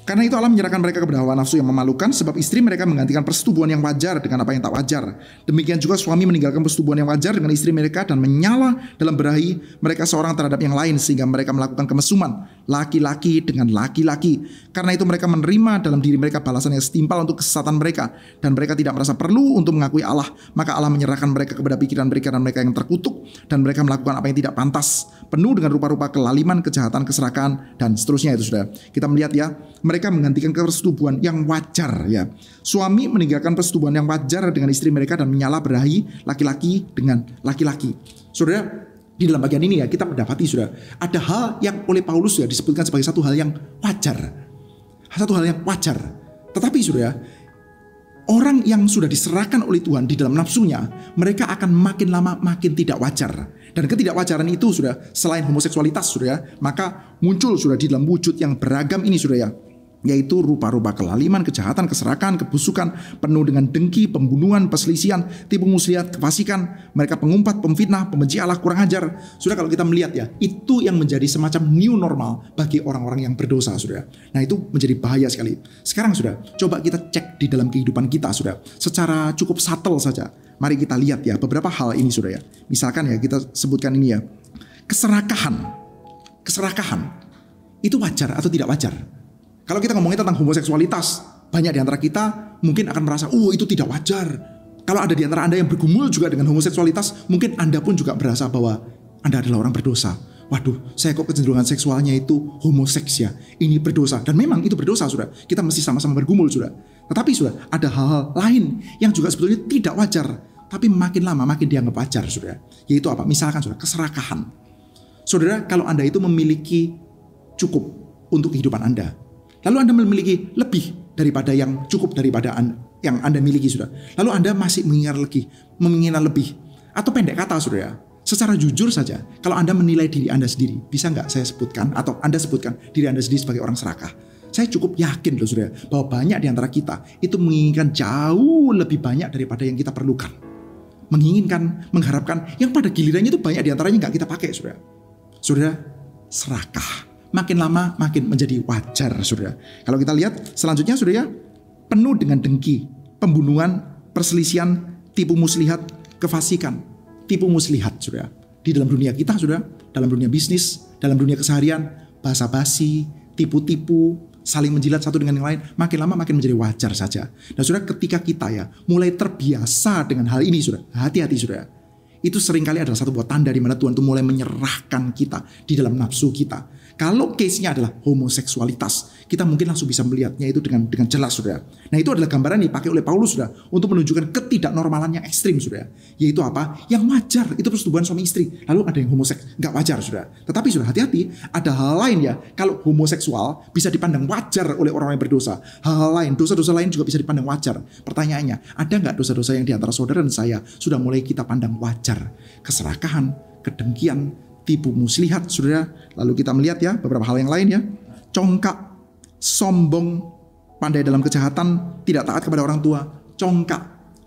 Karena itu Allah menyerahkan mereka kepada hawa nafsu yang memalukan, sebab istri mereka menggantikan persetubuhan yang wajar dengan apa yang tak wajar. Demikian juga suami meninggalkan persetubuhan yang wajar dengan istri mereka dan menyala dalam berahi mereka seorang terhadap yang lain, sehingga mereka melakukan kemesuman laki-laki dengan laki-laki. Karena itu mereka menerima dalam diri mereka balasan yang setimpal untuk kesesatan mereka, dan mereka tidak merasa perlu untuk mengakui Allah. Maka Allah menyerahkan mereka kepada pikiran-pikiran mereka yang terkutuk, dan mereka melakukan apa yang tidak pantas, penuh dengan rupa-rupa kelaliman, kejahatan, keserakahan, dan seterusnya. Itu sudah kita melihat ya, mereka menggantikan persetubuhan yang wajar ya. Suami meninggalkan persetubuhan yang wajar dengan istri mereka dan menyala berahi laki-laki dengan laki-laki. Saudara, di dalam bagian ini ya kita mendapati, saudara, ada hal yang oleh Paulus ya disebutkan sebagai satu hal yang wajar. Satu hal yang wajar. Tetapi saudara, orang yang sudah diserahkan oleh Tuhan di dalam nafsunya, mereka akan makin lama makin tidak wajar. Dan ketidakwajaran itu sudah selain homoseksualitas, sudah, maka muncul sudah di dalam wujud yang beragam ini, sudah ya. yaitu rupa-rupa kelaliman, kejahatan, keserakahan, kebusukan, penuh dengan dengki, pembunuhan, perselisihan, tipu muslihat, kefasikan, mereka pengumpat, pemfitnah, pembenci Allah, kurang ajar. Sudah, kalau kita melihat ya, itu yang menjadi semacam new normal bagi orang-orang yang berdosa, sudah. Nah, itu menjadi bahaya sekali. Sekarang sudah, coba kita cek di dalam kehidupan kita, sudah. Secara cukup subtle saja. Mari kita lihat ya beberapa hal ini, sudah ya. Misalkan ya, kita sebutkan ini ya. Keserakahan. Itu wajar atau tidak wajar? Kalau kita ngomongin tentang homoseksualitas, banyak di antara kita mungkin akan merasa, itu tidak wajar. Kalau ada di antara Anda yang bergumul juga dengan homoseksualitas, mungkin Anda pun juga berasa bahwa Anda adalah orang berdosa. Waduh, saya kok kecenderungan seksualnya itu homoseks ya. Ini berdosa. Dan memang itu berdosa, sudah. Kita mesti sama-sama bergumul, sudah. Tetapi sudah, ada hal-hal lain yang juga sebetulnya tidak wajar. Tapi makin lama makin dianggap wajar, sudah. Yaitu apa? Misalkan, sudah, keserakahan. Saudara, kalau Anda itu memiliki cukup untuk kehidupan Anda, lalu Anda memiliki lebih daripada yang cukup daripada yang Anda miliki, sudah. Lalu Anda masih menginginkan lebih. Atau pendek kata, saudara, secara jujur saja, kalau Anda menilai diri Anda sendiri, bisa nggak saya sebutkan atau Anda sebutkan diri Anda sendiri sebagai orang serakah? Saya cukup yakin loh, saudara, bahwa banyak di antara kita itu menginginkan jauh lebih banyak daripada yang kita perlukan. Menginginkan, mengharapkan, yang pada gilirannya itu banyak di antaranya nggak kita pakai, saudara. Saudara, serakah. Makin lama makin menjadi wajar, saudara. Kalau kita lihat selanjutnya, saudara, penuh dengan dengki, pembunuhan, perselisihan, tipu muslihat, kefasikan. Tipu muslihat, saudara. Di dalam dunia kita, saudara, dalam dunia bisnis, dalam dunia keseharian, basa-basi, tipu-tipu, saling menjilat satu dengan yang lain, makin lama makin menjadi wajar saja. Dan saudara, ketika kita ya mulai terbiasa dengan hal ini, saudara, hati-hati, saudara. Itu seringkali adalah satu buah tanda di mana Tuhan itu mulai menyerahkan kita di dalam nafsu kita. Kalau case-nya adalah homoseksualitas, kita mungkin langsung bisa melihatnya itu dengan jelas, saudara. Nah, itu adalah gambaran yang dipakai oleh Paulus, saudara, untuk menunjukkan ketidaknormalan yang ekstrim, saudara. Yaitu apa? Yang wajar, itu persetubuhan suami istri. Lalu ada yang homoseks, nggak wajar, saudara. Tetapi saudara, hati-hati, ada hal lain ya. Kalau homoseksual bisa dipandang wajar oleh orang-orang yang berdosa. Hal-hal lain, dosa-dosa lain juga bisa dipandang wajar. Pertanyaannya, ada nggak dosa-dosa yang diantara saudara dan saya sudah mulai kita pandang wajar? Keserakahan, kedengkian, tipu muslihat, saudara. Lalu kita melihat ya beberapa hal yang lain ya. Congkak, sombong, pandai dalam kejahatan, tidak taat kepada orang tua. Congkak,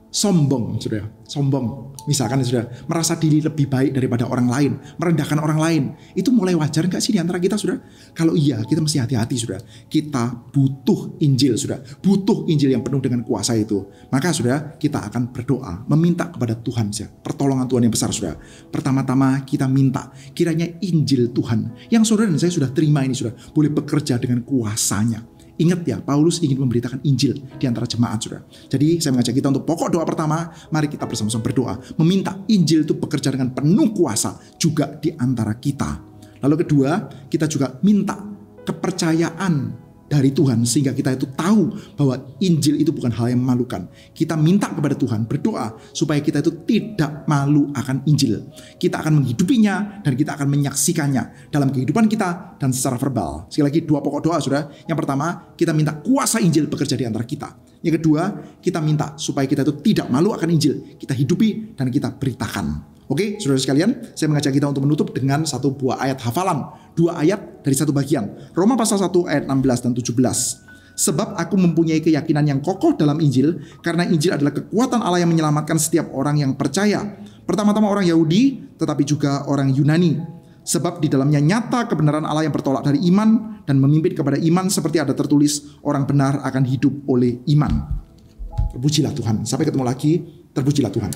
sombong, saudara. Sombong. Misalkan saudara, merasa diri lebih baik daripada orang lain, merendahkan orang lain. Itu mulai wajar nggak sih di antara kita, saudara? Kalau iya, kita mesti hati-hati, saudara. Kita butuh Injil, saudara. Butuh Injil yang penuh dengan kuasa itu. Maka, saudara, kita akan berdoa, meminta kepada Tuhan, saudara. Pertolongan Tuhan yang besar, saudara. Pertama-tama kita minta, kiranya Injil Tuhan yang saudara dan saya sudah terima ini, saudara, boleh bekerja dengan kuasanya. Ingat ya, Paulus ingin memberitakan Injil di antara jemaat, saudara. Jadi saya mengajak kita untuk pokok doa pertama, mari kita bersama-sama berdoa, meminta Injil itu bekerja dengan penuh kuasa juga di antara kita. Lalu kedua, kita juga minta kepercayaan dari Tuhan sehingga kita itu tahu bahwa Injil itu bukan hal yang memalukan. Kita minta kepada Tuhan, berdoa supaya kita itu tidak malu akan Injil. Kita akan menghidupinya dan kita akan menyaksikannya dalam kehidupan kita dan secara verbal. Sekali lagi, dua pokok doa, saudara. Yang pertama, kita minta kuasa Injil bekerja di antara kita. Yang kedua, kita minta supaya kita itu tidak malu akan Injil. Kita hidupi dan kita beritakan. Oke, saudara sekalian, saya mengajak kita untuk menutup dengan satu buah ayat hafalan. Dua ayat dari satu bagian. Roma pasal 1 ayat 16 dan 17. Sebab aku mempunyai keyakinan yang kokoh dalam Injil, karena Injil adalah kekuatan Allah yang menyelamatkan setiap orang yang percaya. Pertama-tama orang Yahudi, tetapi juga orang Yunani. Sebab di dalamnya nyata kebenaran Allah yang bertolak dari iman dan memimpin kepada iman, seperti ada tertulis, orang benar akan hidup oleh iman. Terpujilah Tuhan. Sampai ketemu lagi. Terpujilah Tuhan.